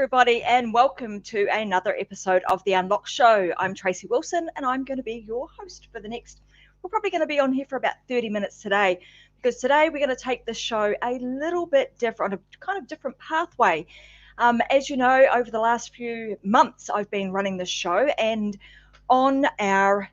everybody, and welcome to another episode of The Unlock Show. I'm Tracy Wilson, and I'm going to be your host for the next. We're probably going to be on here for about 30 minutes today, because today we're going to take the show a little bit different, a kind of different pathway. As you know, over the last few months, I've been running this show, and on our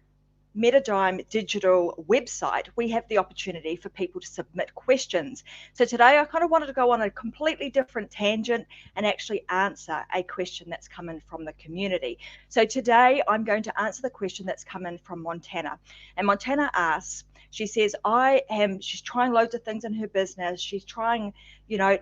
Metadime digital website, we have the opportunity for people to submit questions. So today I kind of wanted to go on a completely different tangent and actually answer a question that's come in from the community. So today I'm going to answer the question that's come in from Montana. And Montana asks, she says, she's trying loads of things in her business. She's trying,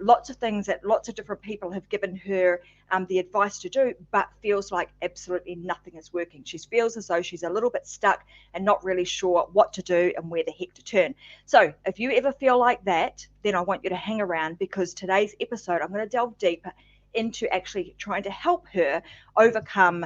lots of things that lots of different people have given her the advice to do, but feels like absolutely nothing is working. She feels as though she's a little bit stuck and not really sure what to do and where the heck to turn. So if you ever feel like that, then I want you to hang around, because today's episode, I'm going to delve deeper into actually trying to help her overcome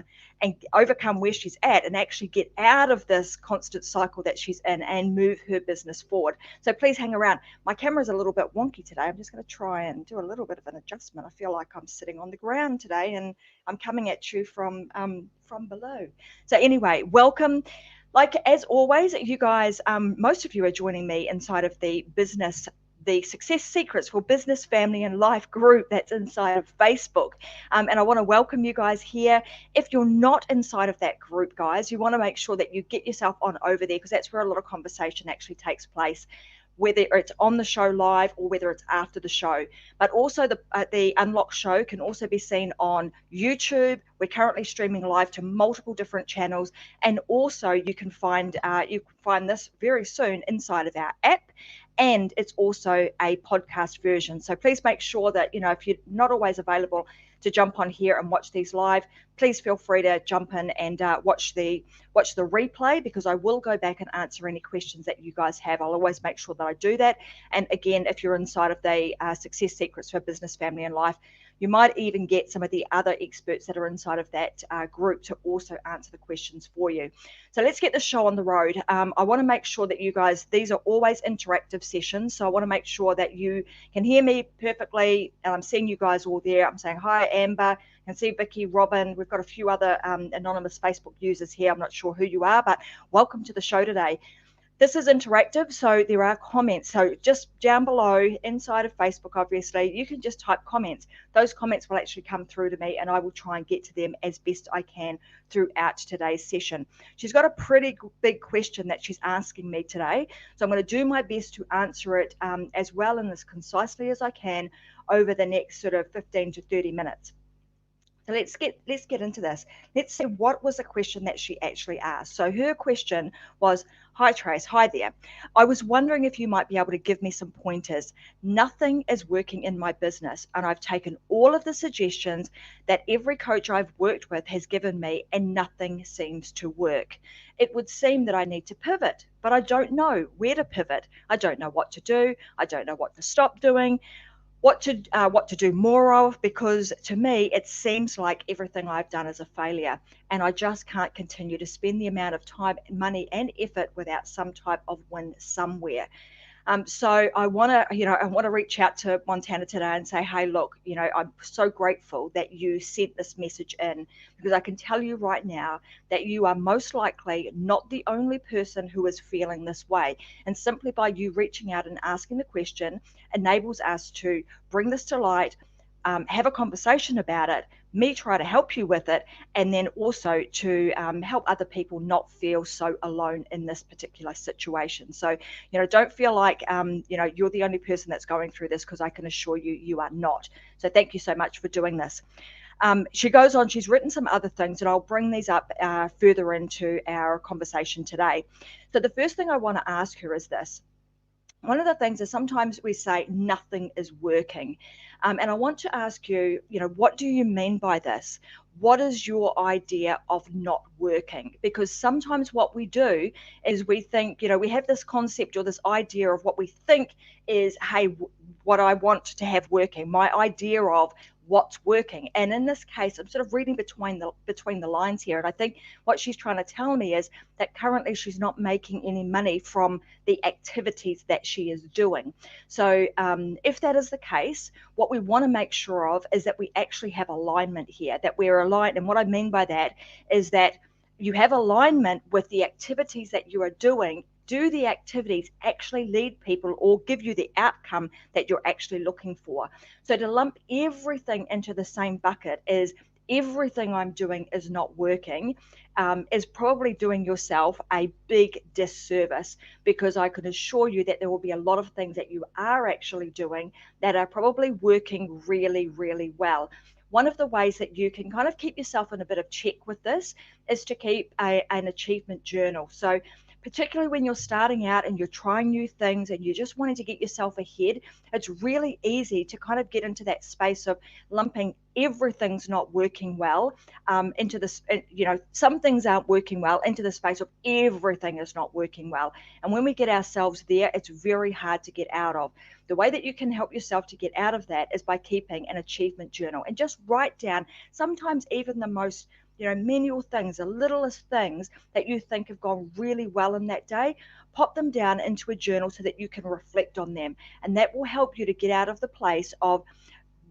where she's at and actually get out of this constant cycle that she's in and move her business forward. So please hang around. My camera's a little bit wonky today. I'm just going to try and do a little bit of an adjustment. I feel like I'm sitting on the ground today and I'm coming at you from below. So anyway, welcome. Like as always, you guys, most of you are joining me inside of the Success Secrets for Business, Family and Life group that's inside of Facebook. And I want to welcome you guys here. If you're not inside of that group, guys, you want to make sure that you get yourself on over there, because that's where a lot of conversation actually takes place, whether it's on the show live or whether it's after the show. But also the Unlock Show can also be seen on YouTube. We're currently streaming live to multiple different channels, and also you can find this very soon inside of our app. And it's also a podcast version. So please make sure that, if you're not always available to jump on here and watch these live, please feel free to jump in and watch the replay, because I will go back and answer any questions that you guys have. I'll always make sure that I do that. And again, if you're inside of the Success Secrets for Business, Family and Life, you might even get some of the other experts that are inside of that group to also answer the questions for you. So let's get the show on the road. I want to make sure that you guys, these are always interactive sessions. So I want to make sure that you can hear me perfectly. And I'm seeing you guys all there. I'm saying hi, Amber. I can see Vicky, Robin. We've got a few other anonymous Facebook users here. I'm not sure who you are, but welcome to the show today. This is interactive, so there are comments. So just down below, inside of Facebook, obviously, you can just type comments. Those comments will actually come through to me, and I will try and get to them as best I can throughout today's session. She's got a pretty big question that she's asking me today, so I'm going to do my best to answer it as well and as concisely as I can over the next sort of 15 to 30 minutes. So let's get into this. Let's see what was the question that she actually asked. So her question was, hi Trace, hi there. I was wondering if you might be able to give me some pointers. Nothing is working in my business, and I've taken all of the suggestions that every coach I've worked with has given me, and nothing seems to work. It would seem that I need to pivot, but I don't know where to pivot. I don't know what to do. I don't know what to stop doing. What to do more of, because to me it seems like everything I've done is a failure, and I just can't continue to spend the amount of time, money and effort without some type of win somewhere. So I want to reach out to Montana today and say, hey, look, I'm so grateful that you sent this message in, because I can tell you right now that you are most likely not the only person who is feeling this way. And simply by you reaching out and asking the question enables us to bring this to light, have a conversation about it, me try to help you with it, and then also to help other people not feel so alone in this particular situation. So, don't feel like, you're the only person that's going through this, because I can assure you, you are not. So thank you so much for doing this. She goes on, she's written some other things, and I'll bring these up further into our conversation today. So the first thing I want to ask her is this. One of the things is sometimes we say nothing is working. And I want to ask you, what do you mean by this? What is your idea of not working? Because sometimes what we do is we think, we have this concept or this idea of what we think is, hey, what I want to have working, my idea of what's working. And in this case, I'm sort of reading between the lines here, and I think what she's trying to tell me is that currently she's not making any money from the activities that she is doing. So if that is the case, what we want to make sure of is that we actually have alignment here, that we're aligned. And what I mean by that is that you have alignment with the activities that you are doing. Do the activities actually lead people or give you the outcome that you're actually looking for? So to lump everything into the same bucket is everything I'm doing is not working, is probably doing yourself a big disservice, because I can assure you that there will be a lot of things that you are actually doing that are probably working really, really well. One of the ways that you can kind of keep yourself in a bit of check with this is to keep an achievement journal. So particularly when you're starting out and you're trying new things and you're just wanting to get yourself ahead, it's really easy to kind of get into that space of lumping everything's not working well into this, some things aren't working well, into the space of everything is not working well. And when we get ourselves there, it's very hard to get out of. The way that you can help yourself to get out of that is by keeping an achievement journal and just write down, sometimes even the most menial things, the littlest things that you think have gone really well in that day. Pop them down into a journal so that you can reflect on them. And that will help you to get out of the place of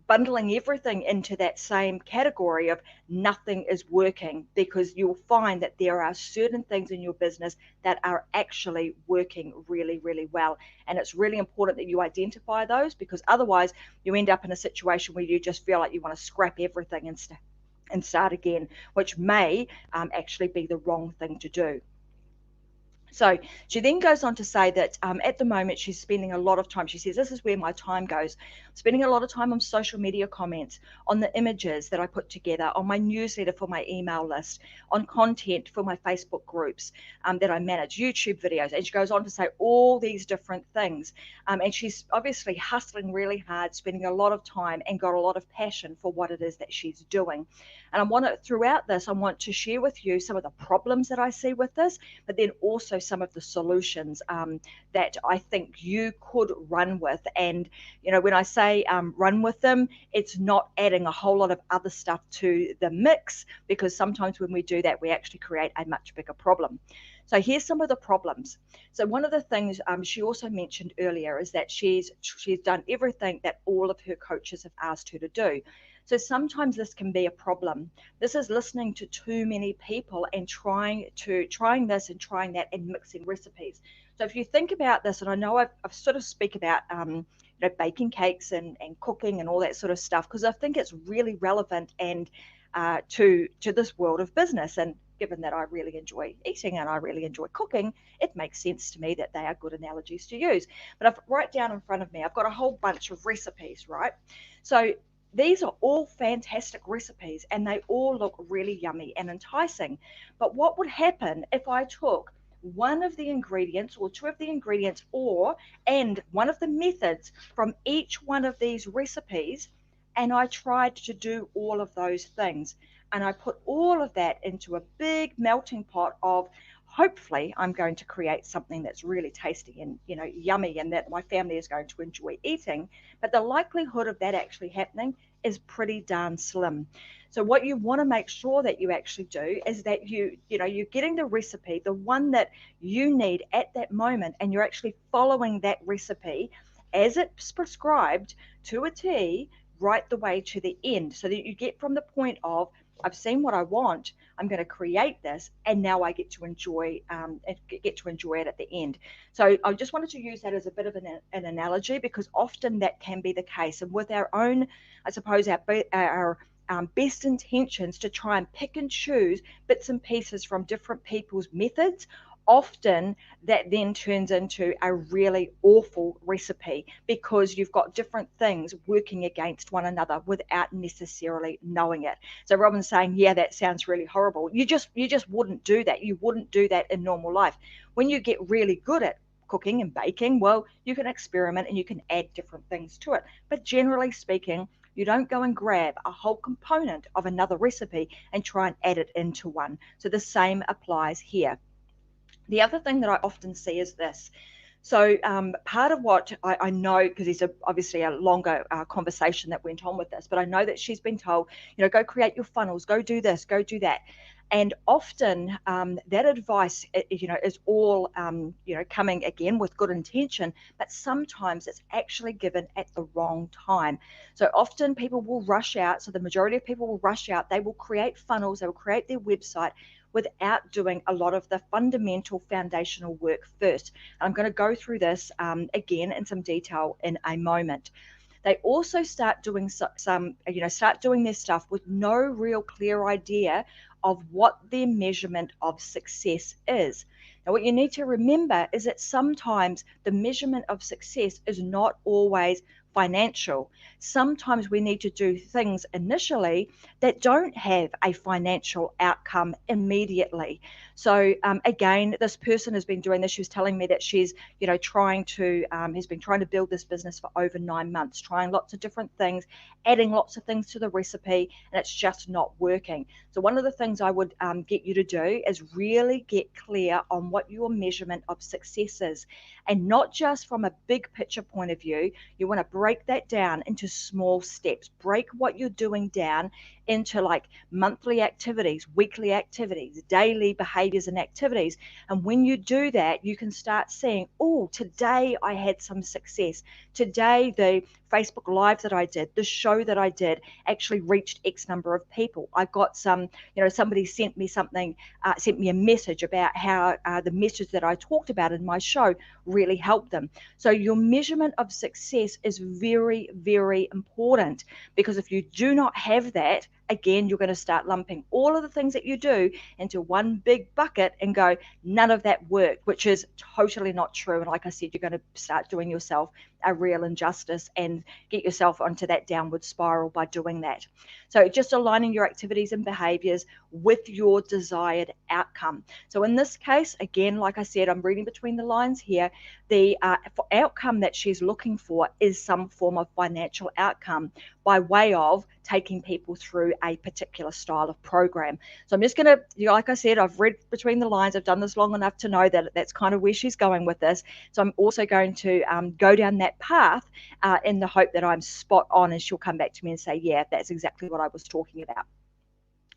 bundling everything into that same category of nothing is working, because you'll find that there are certain things in your business that are actually working really, really well. And it's really important that you identify those, because otherwise you end up in a situation where you just feel like you want to scrap everything and start again, which may actually be the wrong thing to do. So she then goes on to say that at the moment she's spending a lot of time, she says, this is where my time goes, spending a lot of time on social media comments, on the images that I put together, on my newsletter for my email list, on content for my Facebook groups that I manage, YouTube videos. And she goes on to say all these different things. And she's obviously hustling really hard, spending a lot of time and got a lot of passion for what it is that she's doing. And throughout this, I want to share with you some of the problems that I see with this, but then also some of the solutions that I think you could run with. And, when I say run with them, it's not adding a whole lot of other stuff to the mix, because sometimes when we do that, we actually create a much bigger problem. So here's some of the problems. So one of the things she also mentioned earlier is that she's done everything that all of her coaches have asked her to do. So sometimes this can be a problem. This is listening to too many people and trying this and trying that and mixing recipes. So if you think about this, and I know I've sort of speak about baking cakes and cooking and all that sort of stuff, because I think it's really relevant and to this world of business. And given that I really enjoy eating and I really enjoy cooking, it makes sense to me that they are good analogies to use. But I've right down in front of me, I've got a whole bunch of recipes, right? So these are all fantastic recipes and they all look really yummy and enticing. But what would happen if I took one of the ingredients or two of the ingredients and one of the methods from each one of these recipes, and I tried to do all of those things, and I put all of that into a big melting pot of, hopefully I'm going to create something that's really tasty and yummy and that my family is going to enjoy eating. But the likelihood of that actually happening is pretty darn slim. So what you want to make sure that you actually do is that you're getting the recipe, the one that you need at that moment, and you're actually following that recipe as it's prescribed to a T right the way to the end, so that you get from the point of, I've seen what I want, I'm going to create this, and now I get to enjoy it at the end. So I just wanted to use that as a bit of an analogy, because often that can be the case. And with our own, I suppose, our best intentions to try and pick and choose bits and pieces from different people's methods, often that then turns into a really awful recipe, because you've got different things working against one another without necessarily knowing it. So Robin's saying, yeah, that sounds really horrible. You just wouldn't do that. You wouldn't do that in normal life. When you get really good at cooking and baking, well, you can experiment and you can add different things to it. But generally speaking, you don't go and grab a whole component of another recipe and try and add it into one. So the same applies here. The other thing that I often see is this. So part of what I know, because it's obviously a longer conversation that went on with this, but I know that she's been told, go create your funnels, go do this, go do that. And often that advice, is all, coming again with good intention, but sometimes it's actually given at the wrong time. So often people will rush out. So the majority of people will rush out. They will create funnels, they will create their website without doing a lot of the fundamental foundational work first. And I'm going to go through this again in some detail in a moment. They also start doing start doing their stuff with no real clear idea of what their measurement of success is. Now, what you need to remember is that sometimes the measurement of success is not always financial. Sometimes we need to do things initially that don't have a financial outcome immediately. So again, this person has been doing this. She was telling me that she's, has been trying to build this business for over 9 months, trying lots of different things, adding lots of things to the recipe, and it's just not working. So one of the things I would get you to do is really get clear on what your measurement of success is, and not just from a big picture point of view. You want to break that down into small steps. Break what you're doing down into like monthly activities, weekly activities, daily behaviors and activities. And when you do that, you can start seeing, oh, today I had some success. Today, the Facebook Live that I did, the show that I did actually reached X number of people. I got some, somebody sent me something, sent me a message about how the message that I talked about in my show really helped them. So your measurement of success is very, very important, because if you do not have that, again, you're going to start lumping all of the things that you do into one big bucket and go, none of that worked, which is totally not true. And like I said, you're going to start doing yourself a real injustice and get yourself onto that downward spiral by doing that. So just aligning your activities and behaviors with your desired outcome. So in this case, again, like I said, I'm reading between the lines here. The outcome that she's looking for is some form of financial outcome by way of taking people through a particular style of program. So I'm just going to, like I said, I've read between the lines. I've done this long enough to know that that's kind of where she's going with this. So I'm also going to go down that path in the hope that I'm spot on, and she'll come back to me and say, yeah, that's exactly what I was talking about.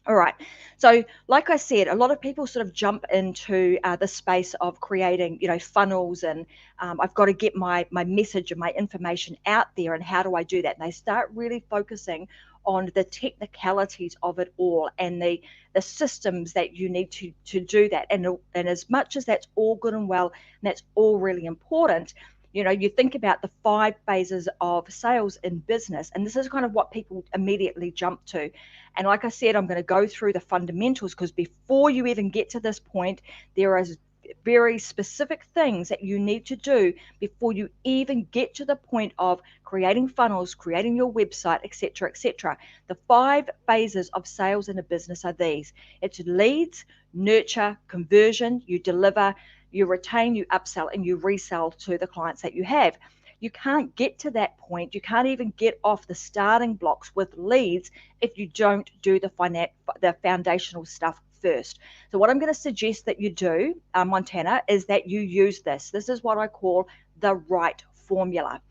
All right. So like I said, a lot of people sort of jump into the space of creating, funnels, and I've got to get my message and my information out there. And how do I do that? And they start really focusing on the technicalities of it all, and the systems that you need to do that. And as much as that's all good and well, and that's all really important, you think about the 5 phases of sales in business, and this is kind of what people immediately jump to. And like I said, I'm going to go through the fundamentals, because before you even get to this point, there is very specific things that you need to do before you even get to the point of creating funnels, creating your website, etc., etc. The 5 phases of sales in a business are these. It's leads, nurture, conversion, you deliver, you retain, you upsell, and you resell to the clients that you have. You can't get to that point. You can't even get off the starting blocks with leads if you don't do the foundational stuff first. So what I'm going to suggest that you do, Montana, is that you use this. This is what I call the right formula.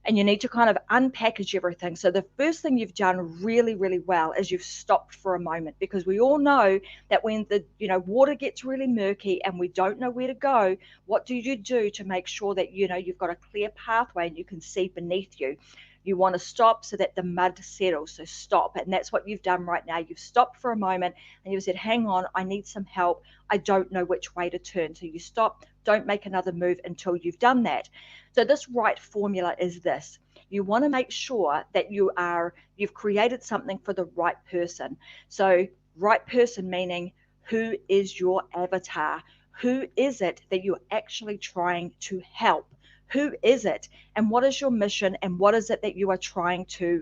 And you need to kind of unpackage everything. So the first thing you've done really, really well is you've stopped for a moment, because we all know that when the water gets really murky and we don't know where to go, what do you do to make sure that you've got a clear pathway and you can see beneath you? You want to stop so that the mud settles. So stop. And that's what you've done right now. You've stopped for a moment and you've said, hang on, I need some help. I don't know which way to turn. So you stop, don't make another move until you've done that. So this right formula is this. You want to make sure that you've created something for the right person. So right person meaning, who is your avatar? Who is it that you're actually trying to help? Who is it, and what is your mission, and what is it that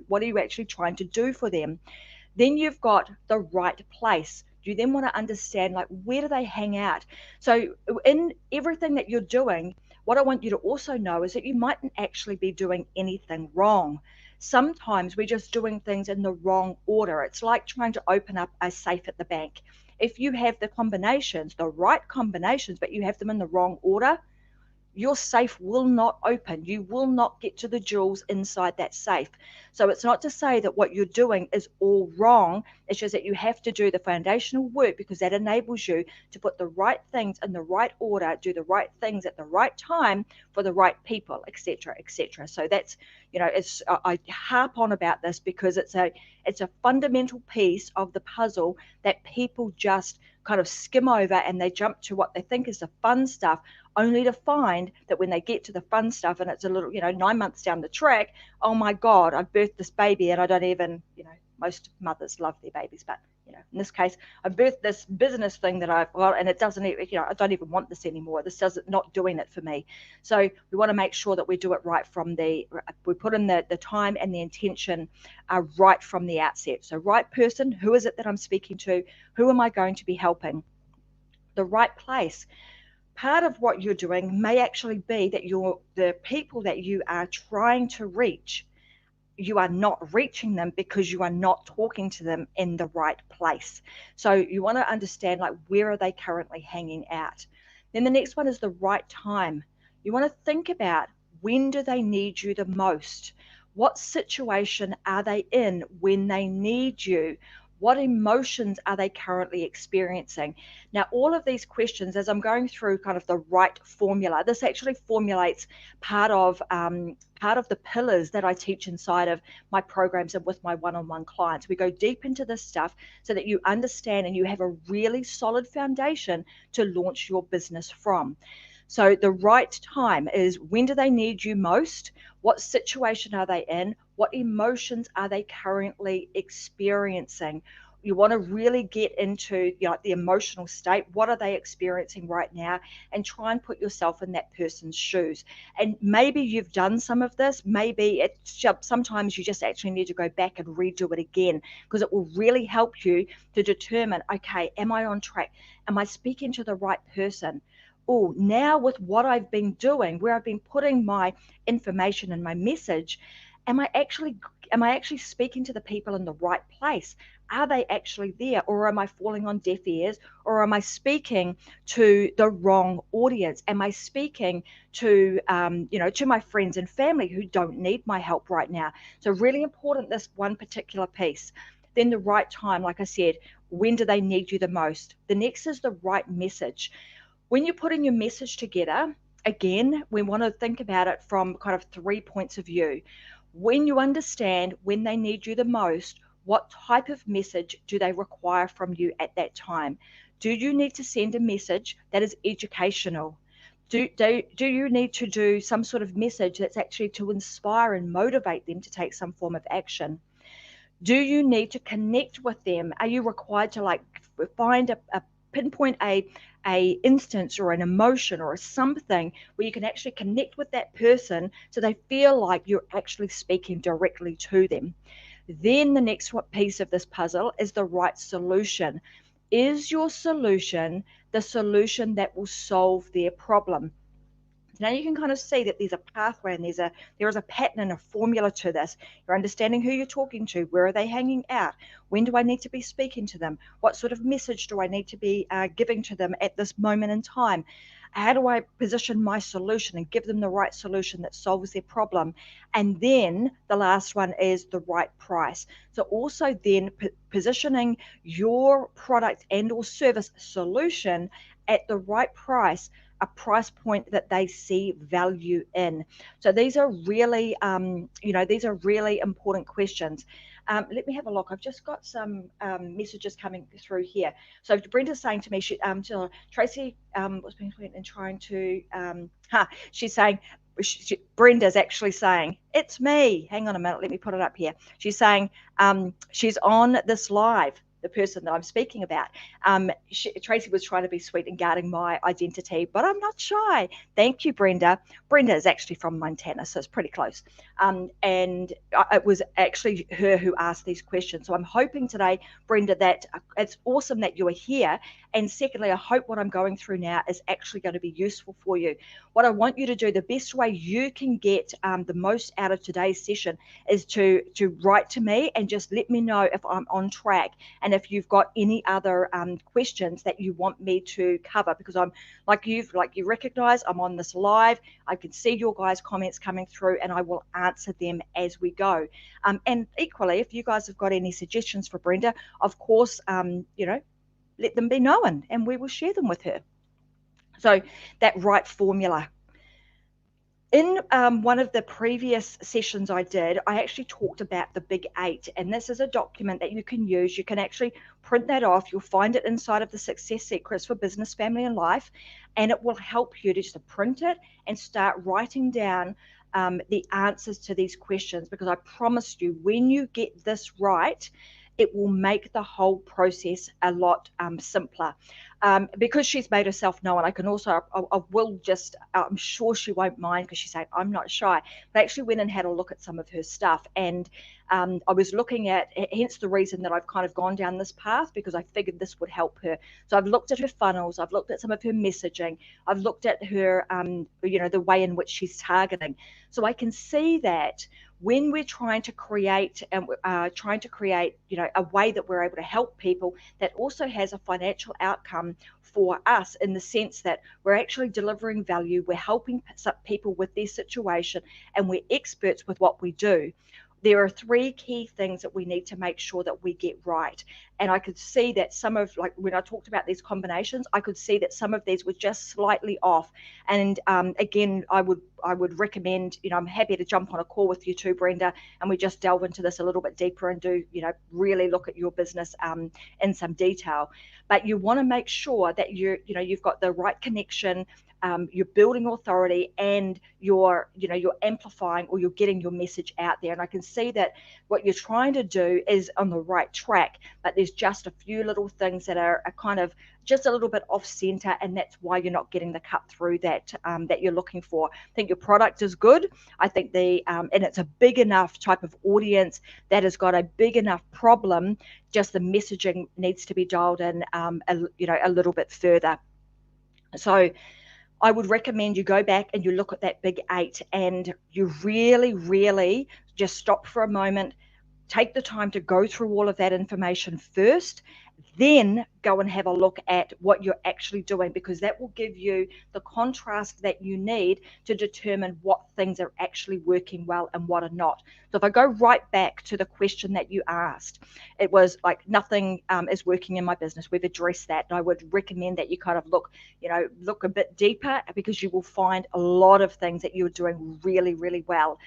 what are you actually trying to do for them? Then you've got the right place. You then want to understand, like, where do they hang out? So in everything that you're doing, what I want you to also know is that you mightn't actually be doing anything wrong. Sometimes we're just doing things in the wrong order. It's like trying to open up a safe at the bank. If you have the right combinations, but you have them in the wrong order, your safe will not open. You will not get to the jewels inside that safe. So it's not to say that what you're doing is all wrong. It's just that you have to do the foundational work, because that enables you to put the right things in the right order, do the right things at the right time for the right people, etc., etc. So that's, it's, I harp on about this because it's a fundamental piece of the puzzle that people just kind of skim over, and they jump to what they think is the fun stuff, only to find that when they get to the fun stuff and it's a little, 9 months down the track, oh my God, I've birthed this baby and I don't even, most mothers love their babies, but in this case, I birthed this business thing that and it doesn't even, I don't even want this anymore. This doesn't, not doing it for me. So we want to make sure that we do it right we put in the time and the intention right from the outset. So right person, who is it that I'm speaking to? Who am I going to be helping? The right place. Part of what you're doing may actually be that the people that you are trying to reach, you are not reaching them because you are not talking to them in the right place. So you want to understand, like, where are they currently hanging out? Then the next one is the right time. You want to think about, when do they need you the most? What situation are they in when they need you? What emotions are they currently experiencing? Now, all of these questions, as I'm going through kind of the right formula, this actually formulates part of the pillars that I teach inside of my programs and with my one-on-one clients. We go deep into this stuff so that you understand and you have a really solid foundation to launch your business from. So the right time is, when do they need you most? What situation are they in? What emotions are they currently experiencing? You want to really get into the emotional state. What are they experiencing right now? And try and put yourself in that person's shoes. And maybe you've done some of this. Maybe sometimes you just actually need to go back and redo it again, because it will really help you to determine, okay, am I on track? Am I speaking to the right person? Oh, now with what I've been doing, where I've been putting my information and my message, am I actually speaking to the people in the right place? Are they actually there, or am I falling on deaf ears, or am I speaking to the wrong audience? Am I speaking to to my friends and family who don't need my help right now? So really important, this one particular piece. Then the right time, like I said, when do they need you the most? The next is the right message. When you're putting your message together, again, we want to think about it from kind of 3 points of view. When you understand when they need you the most, what type of message do they require from you at that time? Do you need to send a message that is educational? Do you need to do some sort of message that's actually to inspire and motivate them to take some form of action? Do you need to connect with them? Are you required to find a pinpoint a instance or an emotion or something where you can actually connect with that person so they feel like you're actually speaking directly to them? Then the next piece of this puzzle is the right solution. Is your solution the solution that will solve their problem? Now you can kind of see that there's a pathway and there is a pattern and a formula to this. You're understanding who you're talking to, where are they hanging out, when do I need to be speaking to them, what sort of message do I need to be giving to them at this moment in time, how do I position my solution and give them the right solution that solves their problem. And then the last one is the right price. So also then positioning your product and or service solution at the right price, a price point that they see value in. So these are really, these are really important questions. Let me have a look. I've just got some messages coming through here. So Brenda's saying to me, Tracy was being and trying to, she's saying, Brenda's actually saying, it's me. Hang on a minute. Let me put it up here. She's saying she's on this live, the person that I'm speaking about. Tracy was trying to be sweet and guarding my identity, but I'm not shy. Thank you, Brenda. Brenda is actually from Montana, so it's pretty close. And it was actually her who asked these questions. So I'm hoping today, Brenda, that it's awesome that you are here. And secondly, I hope what I'm going through now is actually going to be useful for you. What I want you to do, the best way you can get the most out of today's session is to write to me and just let me know if I'm on track. And and if you've got any other questions that you want me to cover, because I'm like you recognize I'm on this live. I can see your guys' comments coming through, and I will answer them as we go. And equally, if you guys have got any suggestions for Brenda, of course, let them be known, and we will share them with her. So that right formula. In one of the previous sessions I did, I actually talked about the Big Eight, and this is a document that you can use. You can actually print that off. You'll find it inside of the Success Secrets for Business, Family, and Life, and it will help you to just print it and start writing down the answers to these questions, because I promise you, when you get this right, it will make the whole process a lot simpler. Because she's made herself known, I can also, I will just, I'm sure she won't mind, because she's saying, I'm not shy. But I actually went and had a look at some of her stuff, and I was looking at, hence the reason that I've kind of gone down this path, because I figured this would help her. So I've looked at her funnels, I've looked at some of her messaging, I've looked at her, the way in which she's targeting. So I can see that when we're trying to create a way that we're able to help people that also has a financial outcome for us, in the sense that we're actually delivering value, we're helping people with their situation, and we're experts with what we do, there are three key things that we need to make sure that we get right. And I could see that some of, like when I talked about these combinations, I could see that some of these were just slightly off. And again, I would recommend, I'm happy to jump on a call with you too, Brenda, and we just delve into this a little bit deeper and do, really look at your business in some detail. But you want to make sure that you've got the right connection, you're building authority, and you're amplifying, or you're getting your message out there. And I can see that what you're trying to do is on the right track, but there's just a few little things that are kind of just a little bit off center, and that's why you're not getting the cut through that you're looking for. I think your product is good. I think and it's a big enough type of audience that has got a big enough problem. Just the messaging needs to be dialed in a little bit further. So I would recommend you go back and you look at that Big Eight, and you really, really just stop for a moment, take the time to go through all of that information first, then go and have a look at what you're actually doing, because that will give you the contrast that you need to determine what things are actually working well and what are not. So if I go right back to the question that you asked, it was like, nothing is working in my business. We've addressed that. And I would recommend that you kind of look a bit deeper, because you will find a lot of things that you're doing really, really well.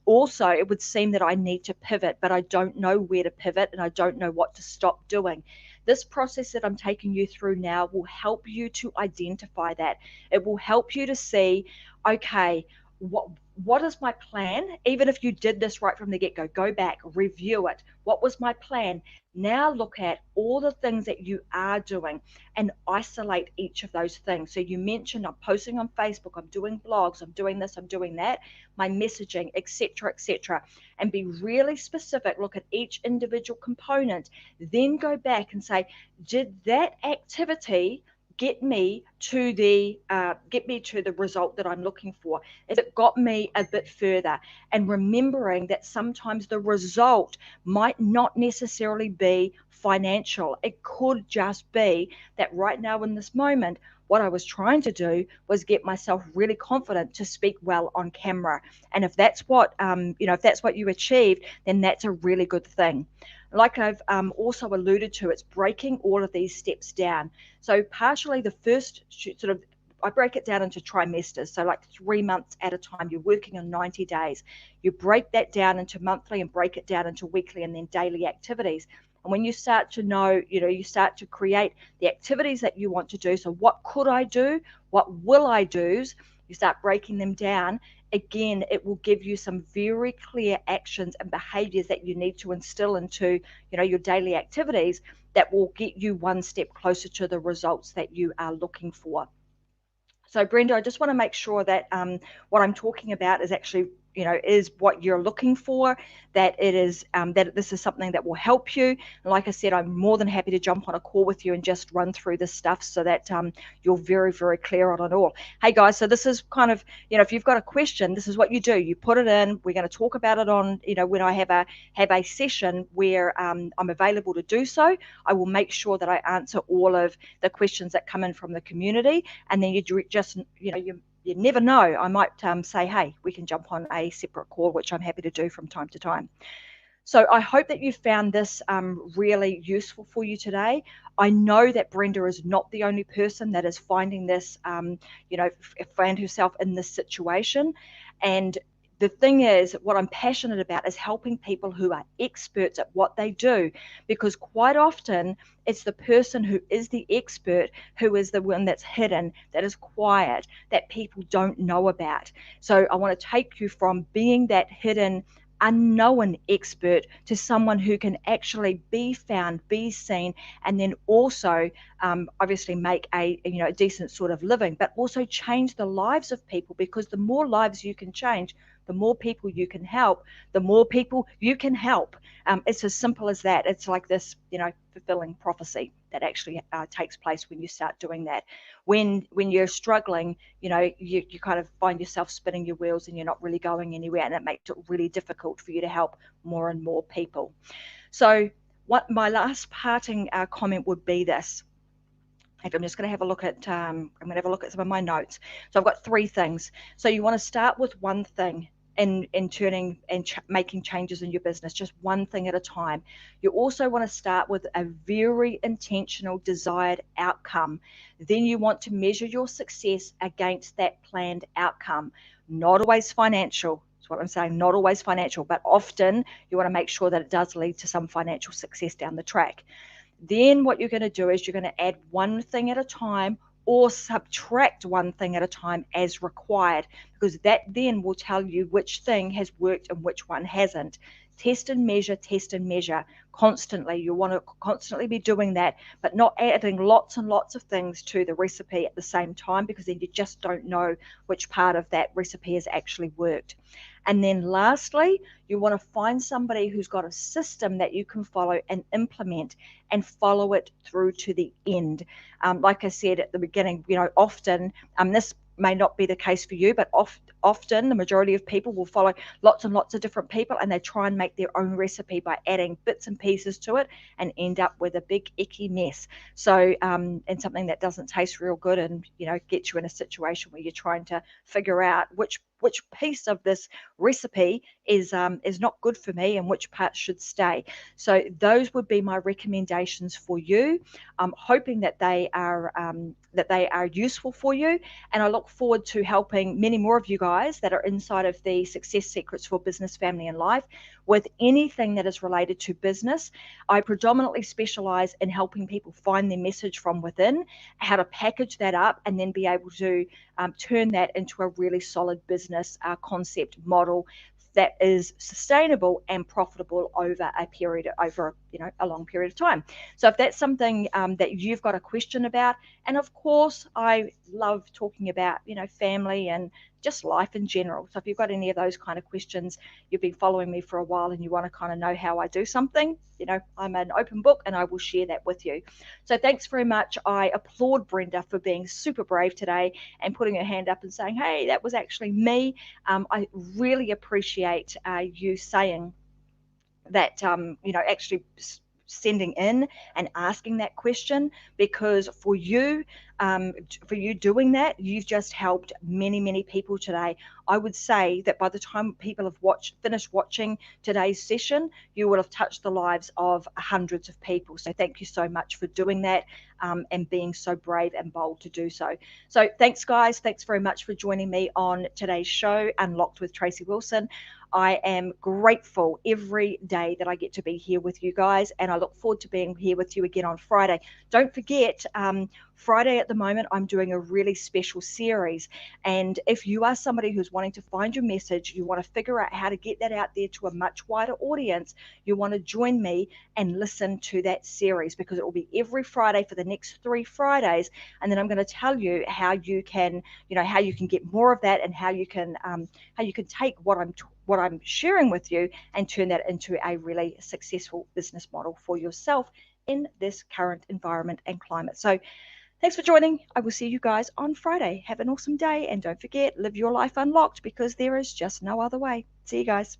Also, it would seem that I need to pivot, but I don't know where to pivot, and I don't know what to stop doing. This process that I'm taking you through now will help you to identify that. It will help you to see, okay, what is my plan? Even if you did this right from the get-go, go back, review it. What was my plan? Now look at all the things that you are doing and isolate each of those things. So you mentioned, I'm posting on Facebook, I'm doing blogs, I'm doing this, I'm doing that, my messaging, etc., and be really specific. Look at each individual component, then go back and say, did that activity get me to the result that I'm looking for? If it got me a bit further, and remembering that sometimes the result might not necessarily be financial. It could just be that right now in this moment, what I was trying to do was get myself really confident to speak well on camera. And if that's what you achieved, then that's a really good thing. Like I've also alluded to, it's breaking all of these steps down. So partially the first I break it down into trimesters. So like 3 months at a time, you're working on 90 days. You break that down into monthly and break it down into weekly and then daily activities. And when you start to know, you start to create the activities that you want to do. So what could I do? What will I do? You start breaking them down. Again, it will give you some very clear actions and behaviors that you need to instill into, your daily activities that will get you one step closer to the results that you are looking for. So Brenda, I just want to make sure that what I'm talking about is actually is what you're looking for, that it is that this is something that will help you. And like I said, I'm more than happy to jump on a call with you and just run through this stuff so that you're very, very clear on it all. Hey guys, so this is kind of, if you've got a question, this is what you do. You put it in. We're going to talk about it on, when I have a session where I'm available to do so. I will make sure that I answer all of the questions that come in from the community, and then you just, you never know, I might say, hey, we can jump on a separate call, which I'm happy to do from time to time. So I hope that you found this really useful for you today. I know that Brenda is not the only person that is finding this, found herself in this situation. And the thing is, what I'm passionate about is helping people who are experts at what they do, because quite often it's the person who is the expert who is the one that's hidden, that is quiet, that people don't know about. So I want to take you from being that hidden, unknown expert to someone who can actually be found, be seen, and then also obviously make a decent sort of living, but also change the lives of people, because the more lives you can change, the more people you can help, the more people you can help. It's as simple as that. It's like this, fulfilling prophecy that actually takes place when you start doing that. When you're struggling, you kind of find yourself spinning your wheels and you're not really going anywhere, and it makes it really difficult for you to help more and more people. So what my last parting comment would be this. I'm just going to have a look at I'm going to have a look at some of my notes. So I've got 3 things. So you want to start with one thing in turning and making changes in your business, just one thing at a time. You also want to start with a very intentional desired outcome. Then you want to measure your success against that planned outcome. Not always financial. That's what I'm saying. Not always financial, but often you want to make sure that it does lead to some financial success down the track. Then what you're going to do is you're going to add one thing at a time, or subtract one thing at a time as required, because that then will tell you which thing has worked and which one hasn't. Test and measure constantly. You want to constantly be doing that, but not adding lots and lots of things to the recipe at the same time, because then you just don't know which part of that recipe has actually worked. And then lastly, you want to find somebody who's got a system that you can follow and implement, and follow it through to the end. Like I said at the beginning, often this may not be the case for you, but often the majority of people will follow lots and lots of different people, and they try and make their own recipe by adding bits and pieces to it, and end up with a big icky mess. So and something that doesn't taste real good, and gets you in a situation where you're trying to figure out which piece of this recipe is not good for me and which part should stay. So those would be my recommendations for you. I'm hoping that they are useful for you, and I look forward to helping many more of you guys that are inside of the Success Secrets for Business, Family and Life with anything that is related to business. I predominantly specialize in helping people find their message from within, how to package that up, and then be able to turn that into a really solid business concept model that is sustainable and profitable over a long period of time. So if that's something that you've got a question about, and of course I love talking about family and just life in general. So if you've got any of those kind of questions, you've been following me for a while and you want to kind of know how I do something, I'm an open book and I will share that with you. So thanks very much. I applaud Brenda for being super brave today and putting her hand up and saying, hey, that was actually me. I really appreciate you saying that, actually sending in and asking that question, because for you doing that, you've just helped many people today. I would say that by the time people have finished watching today's session, you will have touched the lives of hundreds of people. So thank you so much for doing that, and being so brave and bold to do so. So thanks guys, thanks very much for joining me on today's show, Unlocked with Tracy Wilson. I am grateful every day that I get to be here with you guys, and I look forward to being here with you again on Friday. Don't forget, Friday at the moment, I'm doing a really special series. And if you are somebody who's wanting to find your message, you want to figure out how to get that out there to a much wider audience, you want to join me and listen to that series, because it will be every Friday for the next 3 Fridays. And then I'm going to tell you how you can, how you can get more of that, and how you can take what I'm sharing with you and turn that into a really successful business model for yourself in this current environment and climate. So thanks for joining. I will see you guys on Friday. Have an awesome day, and don't forget, live your life unlocked, because there is just no other way. See you guys.